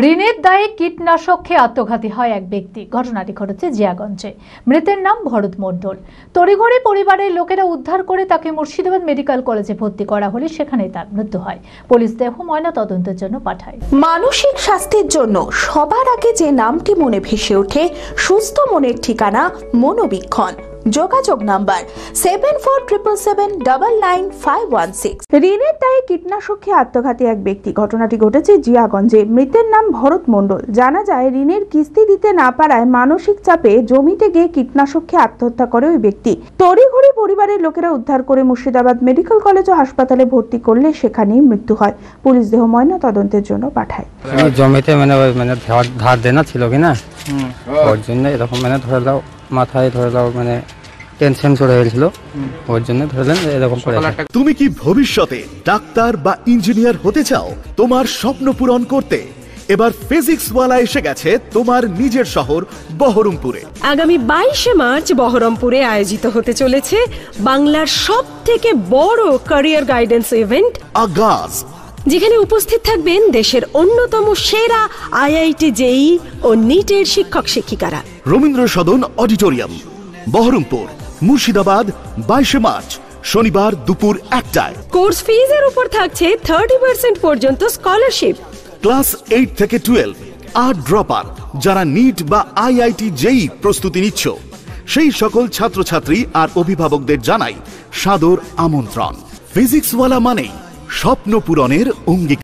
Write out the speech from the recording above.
ঋণের দায়ে কীটনাশক খেয়ে আত্মঘাতী হয় এক ব্যক্তি। ঘটনাটি ঘটেছে জিয়াগঞ্জে। মৃতের নাম ভরত মণ্ডল। তড়িঘড়ি পরিবারের লোকেরা উদ্ধার করে তাকে মুর্শিদাবাদ মেডিকেল কলেজে ভর্তি করা হলে সেখানেই তার মৃত্যু হয়। পুলিশ দেহ ময়না তদন্তের জন্য পাঠায়। মানসিক স্বাস্থ্যের জন্য সবার আগে যে নামটি মনে ভেসে ওঠে, সুস্থ মনের ঠিকানা মনোবীক্ষণ। যোগাযোগ নাম্বার 7477799516। ঋণের দায়ে কীটনাশক খেয়ে আত্মঘাতী এক ব্যক্তি। ঘটনাটি ঘটেছে জিয়াগঞ্জে। মৃতের নাম ভরত মণ্ডল। জানা যায়, ঋণের কিস্তি দিতে না পারায় মানসিক চাপে জমিতে গিয়ে কীটনাশক খেয়ে আত্মহত্যা করে ওই ব্যক্তি। তড়িঘড়ি পরিবারের লোকেরা উদ্ধার করে মুর্শিদাবাদ মেডিকেল কলেজ ও হাসপাতালে ভর্তি করলে সেখানেই মৃত্যু হয়। পুলিশ দেহ ময়না তদন্তের জন্য পাঠায়। জমিতে ধার দেনা ছিল কিনা, ওর জন্য এরকম ধরে দাও মাথায় ধরে দাও টেনশন চলে গেছিল, ওর জন্য ধরলেন এরকম করে। তুমি কি ভবিষ্যতে ডাক্তার বা ইঞ্জিনিয়ার হতে চাও? তোমার স্বপ্ন পূরণ করতে এবার ফিজিক্সওয়ালা এসে গেছে তোমার নিজের শহর বহরমপুরে। আগামী 22শে মার্চ বহরমপুরে আয়োজিত হতে চলেছে বাংলার সবথেকে বড় ক্যারিয়ার গাইডেন্স ইভেন্ট আগাজ, যেখানে উপস্থিত থাকবেন দেশের অন্যতম সেরা আইআইটি, জেই ও নিটের শিক্ষক শিক্ষিকারা। রবীন্দ্র সদন অডিটোরিয়াম, বহরমপুর, মুর্শিদাবাদ। 22শে মার্চ শনিবার দুপুর 1টায়। কোর্স ফিজের উপর থাকছে 30% পর্যন্ত স্কলারশিপ। ক্লাস 8 থেকে 12 আর ড্রপার যারা নিট বা আইআইটি জেই প্রস্তুতি নিচ্ছ, সেই সকল ছাত্রছাত্রী আর অভিভাবকদের জানাই সাদর আমন্ত্রণ। ফিজিক্সওয়ালা মানেই স্বপ্ন পূরণের অঙ্গীকার।